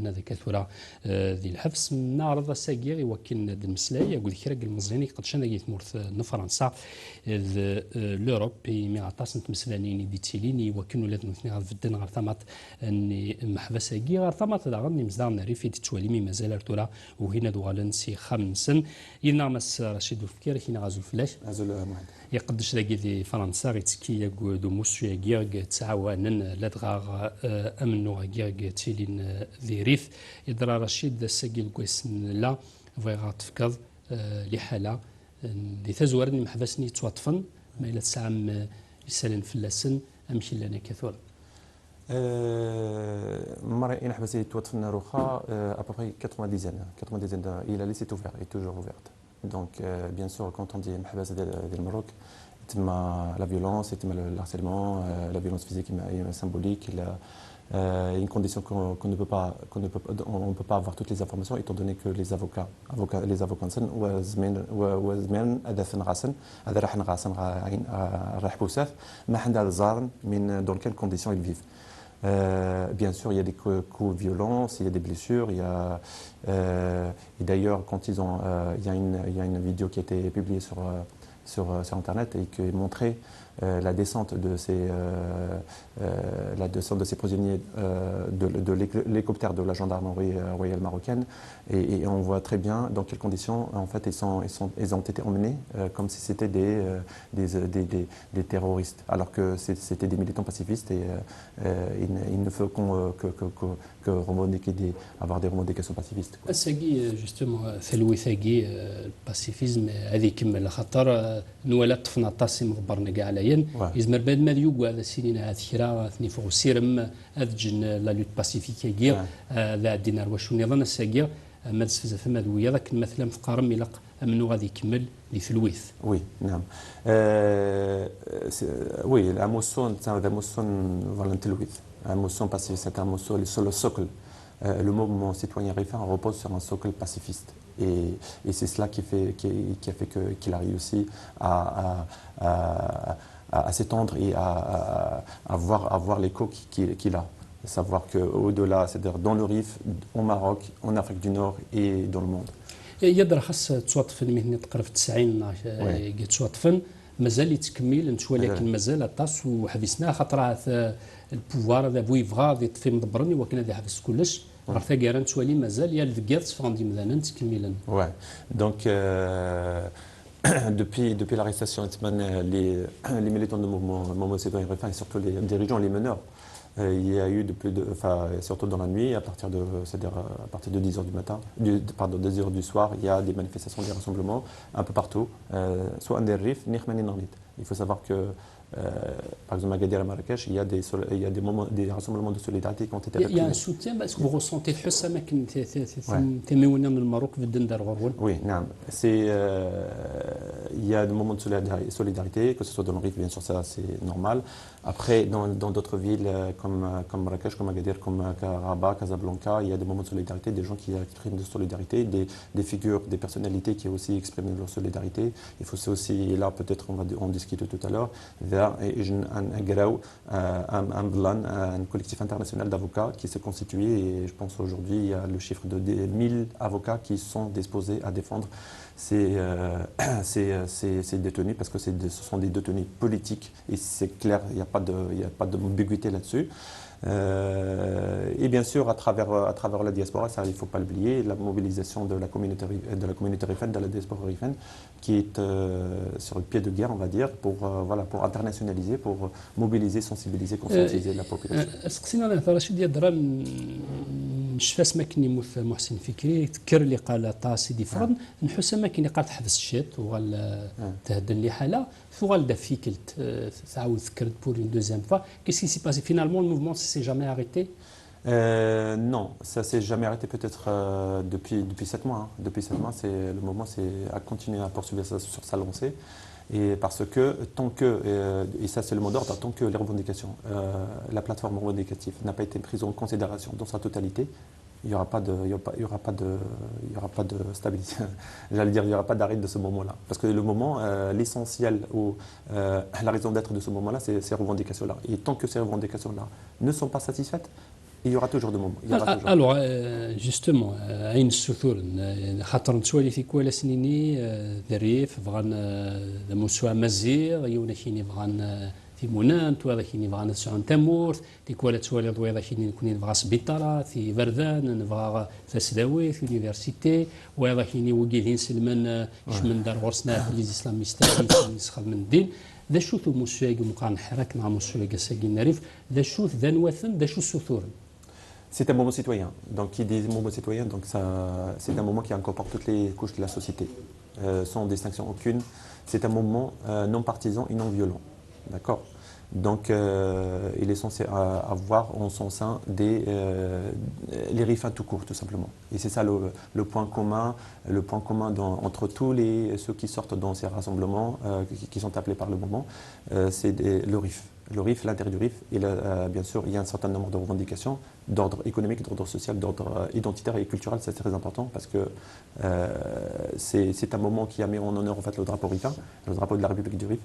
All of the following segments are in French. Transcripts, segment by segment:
أن ذاك ثورة ذي الحبس نعرض الساقير يوكل المسلاي يقول كرا المزريني قد شان يتمورث فرنسا لوروب مي عطاس نتمسلانين دي تيليني وكنوا ولاد مثني غير فدن غير ثمات اني محبس كي غير ثمات دا غني مزدان ريفي تتوالي مي مازال ارتورا وهنا دوغالن سي خمسن ينامس رشيد الفكير هنا غازو فلاش غازو واحد يقدش لاقي دي فرنسا غيتسكي يقو دو موسيو كيغ تعاونن لدغا امنو كيغ تيلين ذي ريف يدرا رشيد ساقي كويسن لا فيغا تفكض لحاله دي تزورني محبسني توطفن ما إلا تسعم يسالن فلاسن أمشي لنا كثر مرة إن حبسي توطفن روخا أبري 90 il a laissé ouvert et toujours ouverte donc bien sûr quand on dit محبس ديال المروك تما la violence تما le harcèlement la violence physique et symbolique une condition qu'on ne peut pas, on ne peut pas avoir toutes les informations étant donné que les avocats وزمان هذا نغاسن هذا راح نغاسن راح بوساف ما عندها الزارن من dans quelles conditions ils vivent. Bien sûr, il y a des coups violents, il y a des blessures, il y a et d'ailleurs quand ils ont il y a une vidéo qui a été publiée sur internet et qui montrait la descente de ces prisonniers de l'hélicoptère de la gendarmerie royale marocaine et on voit très bien dans quelles conditions en fait ils ont été emmenés comme si c'était des terroristes alors que c'était des militants pacifistes et il ne faut que revendiquer avoir des revendications pacifistes. الساقي جوستومون ثلوي ثاقي الباسيفيزم هذيك من الخطر نولات طفنا مغبرنا كاع عليا يزمر بعد ما يوقع هذا السنين هذا كرا ثني فوق السيرم هذا جن لا لوت باسيفيك كيا ذا دينار واش نظن الساقي ما تسفز فما ذويا ذاك مثلا في قارم يلق منو غادي يكمل لثلويث. Oui, نعم. Oui, la motion هذا motion فالنتلويث. La motion pacifiste, c'est un motion sur le socle. Le mouvement citoyen rifin repose sur un socle pacifiste. Et c'est cela qui a fait qu'il a réussi à s'étendre et à voir l'écho qu'il a. Savoir qu'au-delà, c'est-à-dire dans le Rif, au Maroc, en Afrique du Nord et dans le monde. يقدر خاص توطفن مهنة تقرب 90 توطفن مازال يتكمل نتوى لكن مازال الطاس وحبسناه خاطر البوفوار هذا بو يبغى يطفي مدبرني ولكن هذا حبس كلش راه ثاقيرا نتوالي مازال يا الفكات فغندي مثلا تكملا. Ouais. Donc depuis l'arrestation les militants du mouvement citoyen rifin et surtout les dirigeants, les meneurs, il y a eu surtout dans la nuit, à partir de 10h du matin, 2h du soir, il y a des manifestations, des rassemblements un peu partout, soit en Rif, ni Khmani Narnit. Il faut savoir que, par exemple, à Agadir et Marrakech, il y a des rassemblements de solidarité qui ont été réprimés. Il y a un soutien, est-ce que vous ressentez le Oui, il y a des moments de solidarité, que ce soit dans le Rif, bien sûr, ça c'est normal. Après, dans d'autres villes comme Marrakech, comme Agadir, comme Rabat, Casablanca, il y a des moments de solidarité, des gens qui expriment de solidarité, des figures, des personnalités qui aussi expriment leur solidarité. Il faut aussi, et là peut-être on va en discuter tout à l'heure, vers un collectif international d'avocats qui s'est constitué et je pense aujourd'hui il y a le chiffre de 1000 avocats qui sont disposés à défendre ces détenus parce que ce sont des détenus politiques et c'est clair, il n'y a pas d'ambiguïté là-dessus. Et bien sûr, à travers la diaspora, ça, il ne faut pas l'oublier, la mobilisation de la communauté rifaine, de la diaspora rifaine, qui est sur le pied de guerre, on va dire, pour internationaliser, pour mobiliser, sensibiliser, conscientiser la population. نشفاس ما كني محسن فكري تذكر اللي قال طاسي دي فرن نحس ما كني قال تحبس الشات وغال تهدن لي حاله وغال دا فيكلت تعاود ذكرت بور اون دوزيام فوا كيسكي سي باسي فينالمون الموفمون سي جامي اريتي. Non, ça s'est jamais arrêté peut-être depuis 7 mois. Hein. Depuis 7 mois, le mouvement a continué à poursuivre sur sa lancée. Et parce que, tant que, et ça c'est le mot d'ordre, tant que les revendications, la plateforme revendicative n'a pas été prise en considération dans sa totalité, il n'y aura pas de stabilité. J'allais dire, il n'y aura pas d'arrêt de ce moment-là. Parce que le moment, l'essentiel ou la raison d'être de ce moment-là, c'est ces revendications-là. Et tant que ces revendications-là ne sont pas satisfaites, Il y aura toujours des moments. Il y aura toujours. Alors, justement, أين السثور خاطر نتسوالي في كوالا سنيني ذريف بغان موسوا مزيغ يونا كيني بغان في منان تويضا كيني بغان نسعون تمورث دي كوالا تسوالي ضويضا كيني كوني نبغى سبيطرة في بردان نبغى فاسداوي في يونيفرسيتي ويضا كيني وقيدين سلمان شمن دار غرسنا في الإسلاميستات نسخذ من الدين ذا شو ثو موسوا مقارن حرك مع موسوا ساقي نريف ذا شو ذا نواثن ذا شو السثور. C'est un moment citoyen. Donc, qui dit moment citoyen, donc c'est un moment qui incorpore toutes les couches de la société, sans distinction aucune. C'est un moment non partisan et non violent. D'accord. Donc, il est censé avoir en son sein les RIFA tout court, tout simplement. Et c'est ça le point commun, entre tous ceux qui sortent dans ces rassemblements, qui sont appelés par le moment, c'est le RIF. Le RIF, l'intérêt du RIF, bien sûr, il y a un certain nombre de revendications d'ordre économique, d'ordre social, d'ordre identitaire et culturel. C'est très important parce que c'est un moment qui a mis en honneur en fait, le drapeau rifin, le drapeau de la République du RIF,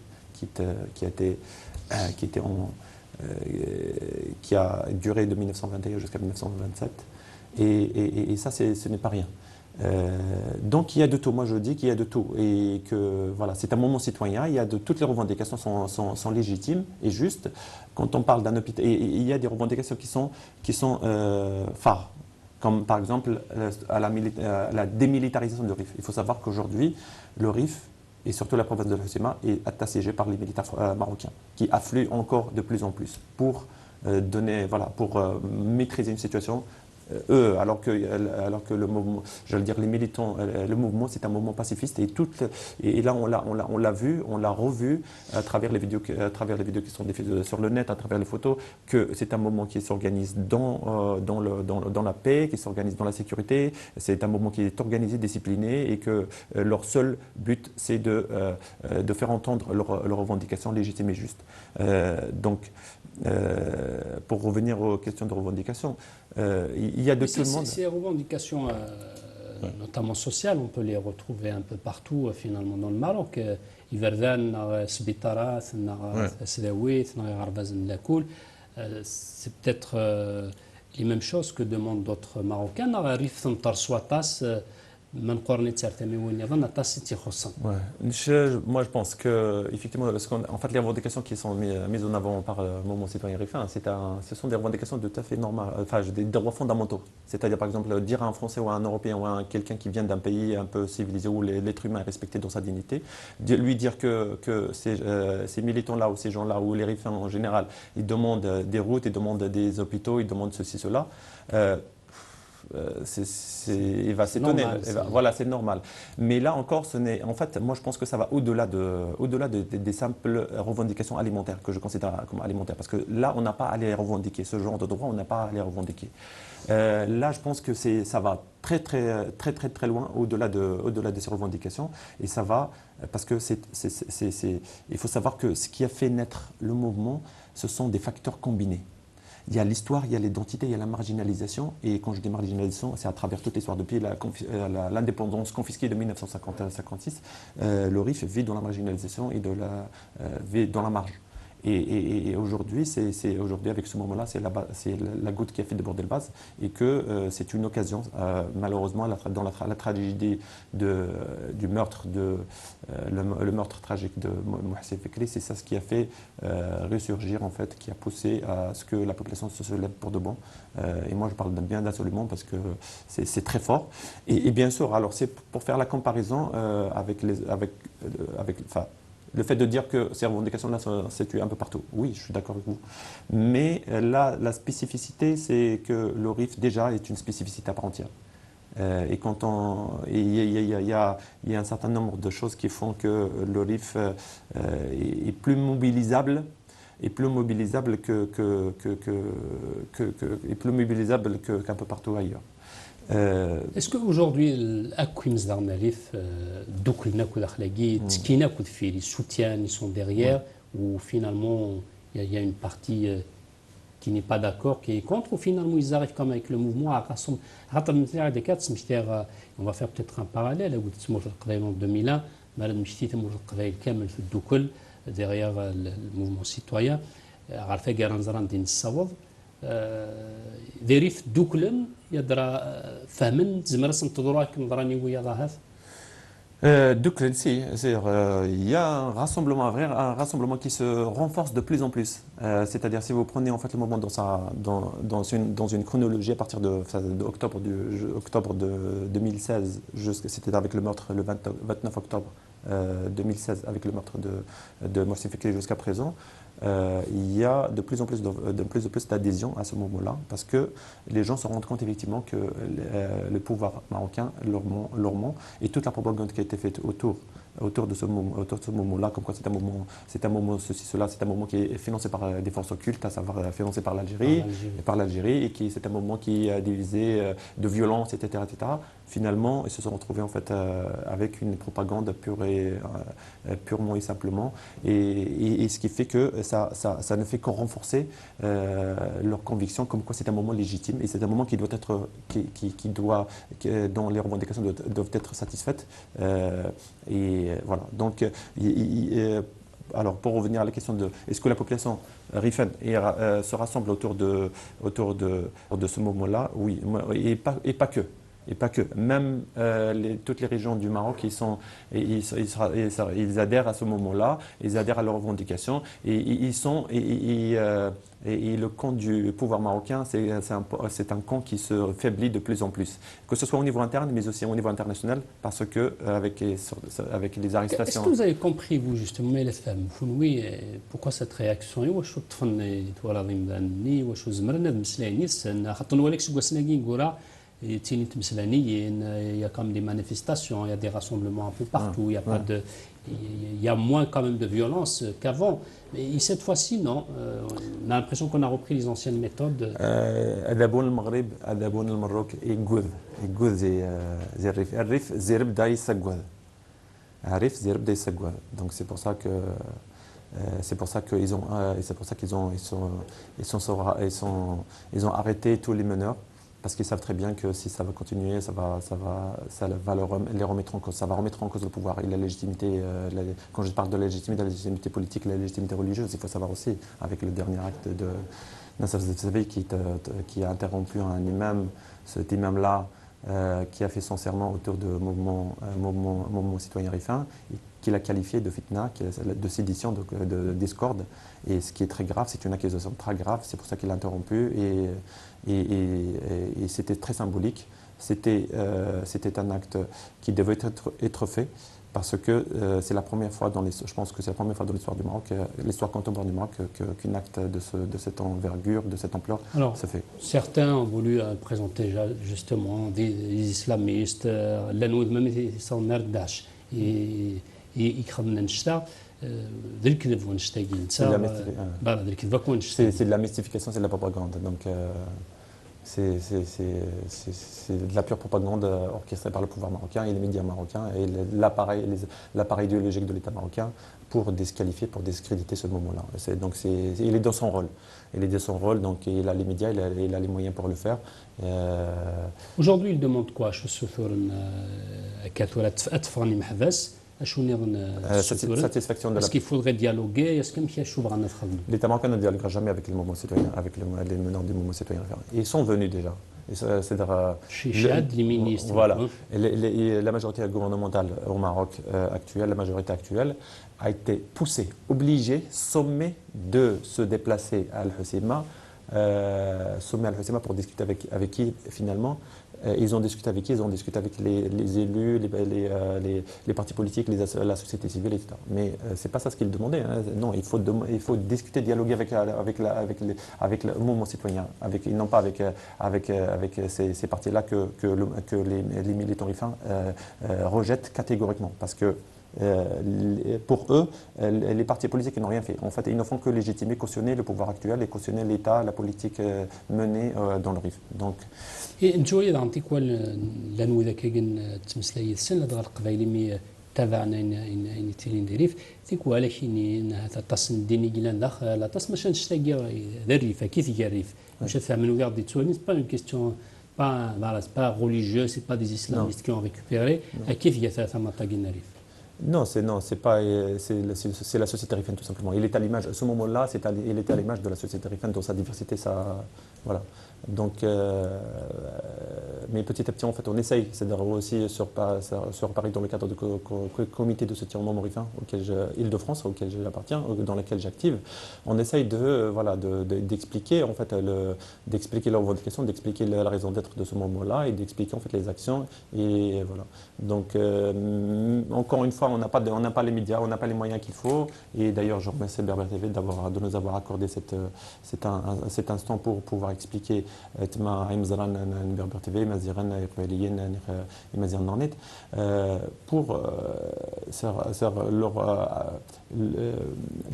qui a duré de 1921 jusqu'à 1927. Et ça, ce n'est pas rien. Donc il y a de tout, moi je dis qu'il y a de tout et que voilà, c'est un moment citoyen, toutes les revendications sont légitimes et justes. Quand on parle d'un hôpital, et il y a des revendications qui sont phares, comme par exemple la démilitarisation du RIF. Il faut savoir qu'aujourd'hui, le RIF et surtout la province de l'Hoceima est assiégée par les militaires marocains qui affluent encore de plus en plus pour maîtriser une situation. Alors que le mouvement, j'allais dire les militants, le mouvement c'est un mouvement pacifiste et là on l'a vu, on l'a revu à travers les vidéos qui sont diffusées sur le net, à travers les photos, que c'est un mouvement qui s'organise dans la paix, qui s'organise dans la sécurité, c'est un mouvement qui est organisé, discipliné et que leur seul but c'est de faire entendre leurs revendications légitimes et justes. Pour revenir aux questions de revendication, il y a de tout le monde. Ces revendications, notamment sociales, on peut les retrouver un peu partout finalement dans le Maroc. Iverdan, Sbitarat, Sedaouit, Garbazan Lakoul. C'est peut-être les mêmes choses que demandent d'autres Marocains. Rif Tarswatas. Moi je pense que effectivement, en fait, les revendications qui sont mises en avant par le mouvement citoyen rifin, ce sont des revendications tout à fait normales, enfin des droits fondamentaux. C'est-à-dire par exemple dire à un Français ou à un Européen ou à quelqu'un qui vient d'un pays un peu civilisé où l'être humain est respecté dans sa dignité, lui dire que ces militants-là ou ces gens-là ou les rifins en général, ils demandent des routes, ils demandent des hôpitaux, ils demandent ceci, cela. Il va s'étonner. Voilà, c'est normal. Mais là encore, en fait, moi je pense que ça va au-delà des simples revendications alimentaires, que je considère comme alimentaires. Parce que là, on n'a pas à les revendiquer. Ce genre de droit, on n'a pas à les revendiquer. Là, je pense que ça va très loin au-delà de ces revendications. Et ça va, parce que il faut savoir que ce qui a fait naître le mouvement, ce sont des facteurs combinés. Il y a l'histoire, il y a l'identité, il y a la marginalisation. Et quand je dis marginalisation, c'est à travers toute l'histoire. Depuis l'indépendance confisquée de 1956, le RIF vit dans la marginalisation et vit dans la marge. Et aujourd'hui, aujourd'hui, avec ce moment-là, c'est la goutte qui a fait déborder le vase et que c'est une occasion, malheureusement, dans la tragédie du meurtre, le meurtre tragique de Mohsen Fekri, c'est ça ce qui a fait ressurgir, en fait, qui a poussé à ce que la population se lève pour de bon. Et moi, je parle bien d'absolument parce que c'est très fort. Et bien sûr, alors c'est pour faire la comparaison le fait de dire que ces revendications-là sont situées un peu partout. Oui, je suis d'accord avec vous. Mais là, la spécificité, c'est que le RIF, déjà, est une spécificité à part entière. Et il y a un certain nombre de choses qui font que le RIF est plus mobilisable qu'un peu partout ailleurs. Est-ce qu'aujourd'hui, l'Aquim Zdarnalif, Douklna Koudakhlagi, Tskina Koudfiri, soutiennent, ils sont derrière, ou finalement il y a une partie qui n'est pas d'accord, qui est contre, ou finalement ils arrivent comme avec le mouvement à rassembler. On va faire peut-être un parallèle, en 2001, derrière le mouvement citoyen, Arfa Garanzaran Din Sawad. ديريف دوكلن يدرى فهمن زمرس انتظراك نظراني ويا ظهر. Donc, si, il y a un rassemblement, un rassemblement qui se renforce de plus en plus. C'est-à-dire, si vous prenez en fait le moment dans une chronologie à partir d'octobre octobre de 2016, c'était avec le meurtre le 29 octobre 2016, avec le meurtre de Mohsen Fakhri jusqu'à présent. Il y a de plus en plus d'adhésion à ce moment-là, parce que les gens se rendent compte effectivement que le pouvoir marocain leur ment, et toute la propagande qui a été faite autour de ce moment-là, comme quoi c'est un moment ceci, cela, c'est un moment qui est financé par des forces occultes, à savoir financé par l'Algérie, et qui c'est un moment qui a divisé de violence, etc., etc. Finalement, ils se sont retrouvés en fait avec une propagande purement et simplement, et ce qui fait que ça ne fait que renforcer leur conviction comme quoi c'est un moment légitime, et c'est un moment qui doit être, dont les revendications doivent être satisfaites. Et voilà. Donc, alors pour revenir à la question de est-ce que la population rifaine se rassemble autour de ce moment-là? Oui, et pas que. Et pas que. Même toutes les régions du Maroc, ils adhèrent à ce moment-là, ils adhèrent à leurs revendications, et le camp du pouvoir marocain, c'est un camp qui se faiblit de plus en plus. Que ce soit au niveau interne, mais aussi au niveau international, parce que avec les arrestations... Est-ce que vous avez compris, vous, justement, oui, pourquoi cette réaction? Il y a quand même des manifestations, il y a des rassemblements un peu partout, il y a moins quand même de violence qu'avant. Mais cette fois-ci, non. On a l'impression qu'on a repris les anciennes méthodes. أدابون المغرب أدابون المروك يقول زي الريف زيرب دا يسقوذ عارف زيرب دا يسقوذ. Donc c'est pour ça qu'ils ont arrêté tous les meneurs. Parce qu'ils savent très bien que si ça va continuer, ça va les remettre en cause. Ça va remettre en cause le pouvoir et la légitimité. Quand je parle de la légitimité politique, la légitimité religieuse, il faut savoir aussi, avec le dernier acte de Nassef Zefzevi qui a interrompu un imam, cet imam-là, qui a fait son serment autour de mouvement citoyen rifin, qu'il a qualifié de fitna, de sédition, de discorde. Et ce qui est très grave, c'est une accusation très grave, c'est pour ça qu'il a interrompu, et c'était très symbolique. C'était un acte qui devait être fait, parce que c'est la première fois je pense que c'est la première fois dans l'histoire du Maroc, l'histoire contemporaine du Maroc, qu'un acte de cette envergure, de cette ampleur se fait. Certains ont voulu présenter justement des islamistes, même ils sont merdaches, et ils c'est de la mystification, c'est de la propagande. Donc c'est de la pure propagande orchestrée par le pouvoir marocain et les médias marocains et l'appareil idéologique de l'État marocain pour disqualifier, pour discréditer ce moment-là. Donc il est dans son rôle. Donc il a les médias, il a les moyens pour le faire. Aujourd'hui, il demande quoi? Satisfaction de Est-ce qu'il faudrait dialoguer? L'État marocain ne dialoguera jamais avec les mouvements citoyens, avec les meneurs du mouvement citoyen. Ils sont venus déjà. Les ministres. Voilà. La majorité gouvernementale au Maroc actuelle, la majorité actuelle, a été poussée, obligée, sommée de se déplacer à Al-Hoceima, pour discuter avec qui finalement. Ils ont discuté avec qui? Ils ont discuté avec les élus, les partis politiques, la société civile, etc. Mais ce n'est pas ça ce qu'ils demandaient. Hein. Non, il faut discuter, dialoguer avec le mouvement citoyen, et non pas avec ces partis-là que les militants rifins rejettent catégoriquement. Parce que pour eux, les partis politiques n'ont rien fait. En fait, ils ne font que légitimer, cautionner le pouvoir actuel et cautionner l'État, la politique menée dans le RIF. Donc, انتوا اذا عطيك لانو اذا كاين تمسلاي السن هذا القبائل تابعنا ان تيلين ديريف تيكو على شي هذا تصن الديني جيلان داخل لا تص ماشي نشتاقي الريف كيف الريف واش فهموا غير دي تسوني با اون كيستيون با religieux, c'est pas des islamistes qui ont récupéré كيف هي ثلاثه مطاقين الريف Non, c'est pas, c'est la société rifaine tout simplement. Il est à l'image, à ce moment-là, il était à l'image de la société rifaine dans sa diversité, voilà. Donc, mais petit à petit, en fait, on essaye, c'est-à-dire aussi sur Paris, dans le cadre du comité de soutien au moment rifain, Île-de-France, auquel j'appartiens, dans lequel j'active, on essaye d'expliquer en fait d'expliquer leurs revendications, d'expliquer la raison d'être de ce moment-là et d'expliquer en fait les actions et voilà. Donc, encore une fois, on n'a pas les médias, on n'a pas les moyens qu'il faut. Et d'ailleurs, je remercie Berbère TV de nous avoir accordé cet instant pour pouvoir expliquer Berbère TV,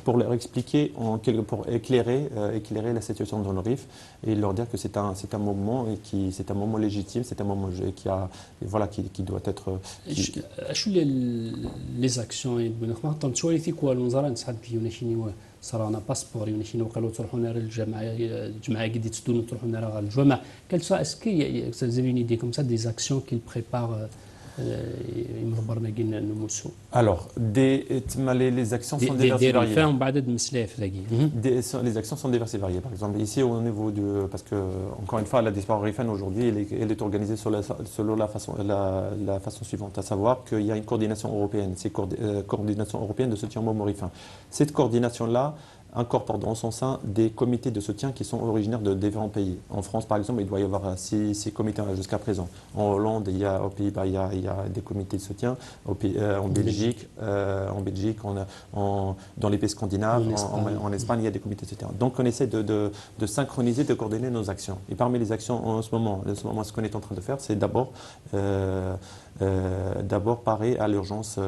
pour leur expliquer, pour éclairer la situation dans le RIF et leur dire que c'est un moment c'est un moment légitime, c'est un moment qui doit être. شو les actions يبون خاطر شويه في كوا الوزاره نسحب فينا شنو صرانا باسبور يونا شنو قالوا تروحوا نرى الجماعه قد تسدون تروحوا نرى الجماعه quelles sont est-ce que vous avez une idée comme ça des actions qu'ils préparent Alors, les actions sont diverses et variées. Les actions sont diverses et variées. Par exemple, ici, au niveau parce que, encore une fois, la diaspora rifaine aujourd'hui, elle est organisée selon la façon suivante, à savoir qu'il y a une coordination européenne, c'est coordination européenne de soutien au moment rifain. Cette coordination-là incorpore dans son sein des comités de soutien qui sont originaires de différents pays. En France, par exemple, il doit y avoir six comités jusqu'à présent. En Hollande, aux Pays-Bas, il y a des comités de soutien. En Belgique, dans les pays scandinaves, en Espagne, il y a des comités de soutien. Donc, on essaie de synchroniser, de coordonner nos actions. Et parmi les actions en ce moment, ce qu'on est en train de faire, c'est d'abord parer à l'urgence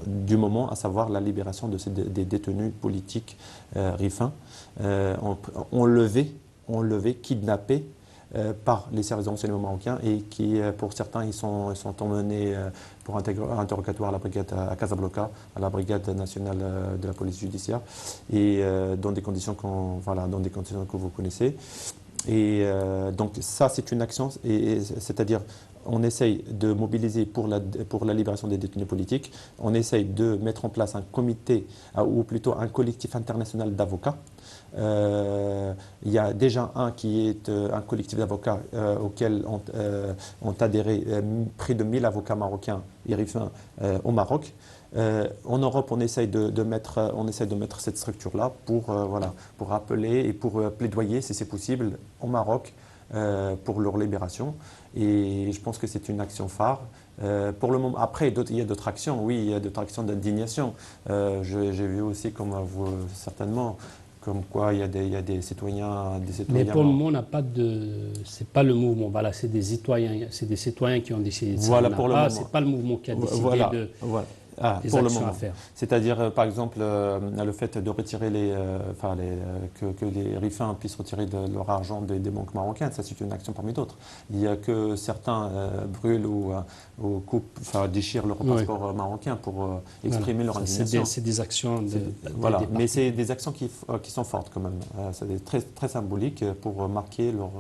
du moment, à savoir la libération des détenus politiques rifains enlevés, kidnappés par les services de renseignement marocains et qui, pour certains, ils sont emmenés pour interrogatoire à la brigade à Casablanca, à la brigade nationale de la police judiciaire, et dans des conditions que vous connaissez. Et donc ça, c'est une action, c'est-à-dire on essaye de mobiliser pour la libération des détenus politiques, on essaye de mettre en place un comité, ou plutôt un collectif international d'avocats. Il y a déjà qui est un collectif d'avocats auquel ont adhéré près de 1000 avocats marocains et rifains au Maroc. En Europe, on essaye de mettre cette structure-là pour appeler et pour plaidoyer, si c'est possible, au Maroc pour leur libération. Et je pense que c'est une action phare. Pour le moment, après, il y a d'autres actions, oui, il y a d'autres actions d'indignation. J'ai vu aussi, comme vous certainement, comme quoi il y a des citoyens. Mais pour le moment, on n'a pas c'est pas le mouvement. Voilà, c'est des citoyens qui ont décidé de ça. Voilà, pour le moment. C'est pas le mouvement qui a décidé de. Voilà. Des pour le actions moment. à faire. C'est-à-dire, par exemple, le fait de retirer que les rifains puissent retirer de leur argent des banques marocaines, ça c'est une action parmi d'autres. Il y a que certains brûlent ou déchirent leur passeport marocain pour exprimer leur indignation. C'est des actions voilà, mais c'est des actions qui sont fortes quand même. C'est très, très symbolique pour marquer leur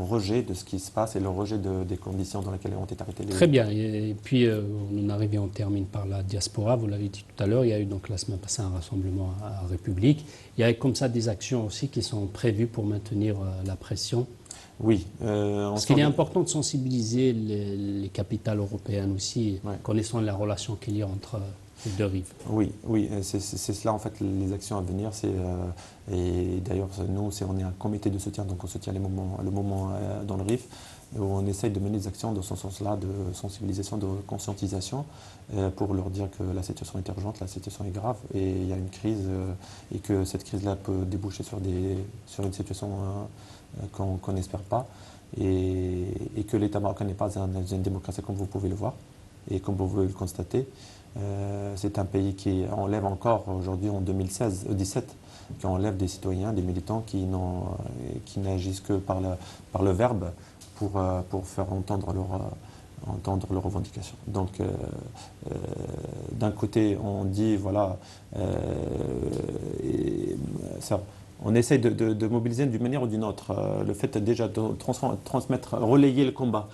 rejet de ce qui se passe et leur rejet des conditions dans lesquelles ont été arrêtés. Très bien. Et puis, on arrive et on termine par la diaspora. Vous l'avez dit tout à l'heure, il y a eu donc la semaine passée un rassemblement à République. Il y a comme ça des actions aussi qui sont prévues pour maintenir la pression. Oui. Parce qu'il est important de sensibiliser les capitales européennes aussi, connaissant la relation qu'il y a entre les deux rives. Oui, c'est cela en fait les actions à venir. Et d'ailleurs, nous, on est un comité de soutien, donc on soutient le moment dans le RIF, où on essaye de mener des actions dans ce sens-là, de sensibilisation, de conscientisation, pour leur dire que la situation est urgente, la situation est grave, et il y a une crise, et que cette crise-là peut déboucher sur une situation qu'on n'espère pas, et que l'État marocain n'est pas une démocratie comme vous pouvez le voir, et comme vous pouvez le constater. C'est un pays qui enlève encore aujourd'hui en 2017, qui enlève des citoyens, des militants qui n'agissent que par le verbe pour faire entendre leurs revendications. Donc, d'un côté, on dit, voilà, on essaye de mobiliser d'une manière ou d'une autre. Le fait déjà de transmettre, relayer le combat,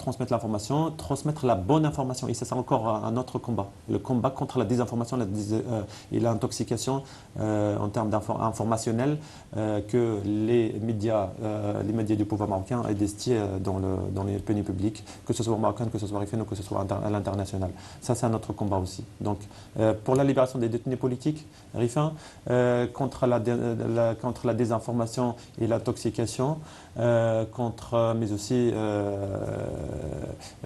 transmettre l'information, transmettre la bonne information. Et ça, c'est encore un autre combat. Le combat contre la désinformation et l'intoxication en termes informationnels que les médias du pouvoir marocain investit dans les opinions publiques, que ce soit marocain, que ce soit RFN ou que ce soit à l'international. Ça, c'est un autre combat aussi. Donc, pour la libération des détenus politiques, RFN, contre la désinformation et l'intoxication,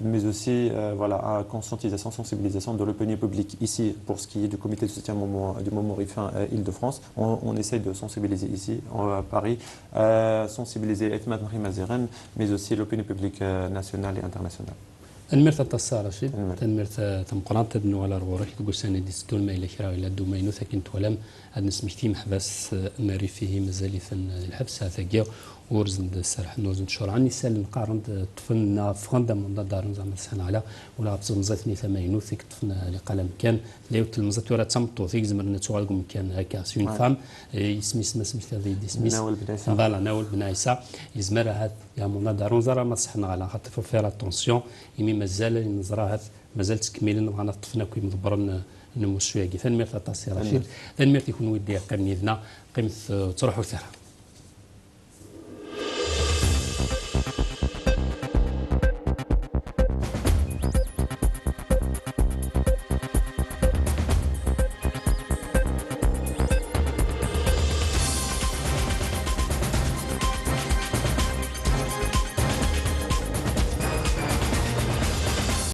mais aussi voilà, conscientisation, sensibilisation de l'opinion publique. Ici, pour ce qui est du comité de soutien du moment RFN Île-de-France, on essaie de sensibiliser ici, à Paris, sensibiliser Ethmat Mazeren, mais aussi l'opinion publique nationale et internationale. المرت التصار رشيد تنمرت تمقران تدنو على رغورك تقول سنة ديستول ما إلى كرا إلى دومينو ثكن تولم هاد نسميتي محبس ماري فيه مازال الحبس هذا جاو ورزن السرح نوزن شرعا نسال نقارن طفنا فغندا من دار زعما سنة على ولا بصم زاتني ثمانينو ثيك طفنا لقلم كان لا يتلمزت ولا تمطو ثيك زمرنا توالكم كان هكا سون فام سميت هذه دي سميت فوالا ناول بنايسا يزمر هاد يا من دار زرا ما صحنا على خاطر فيها اتونسيون يمي مازال نزراها مازال تكميل نبغى نطفنا كي مدبرن نمو شويه كيف نمير تاع رشيد نمير يكون ودي قيم نيذنا قيمه تروحوا ثرا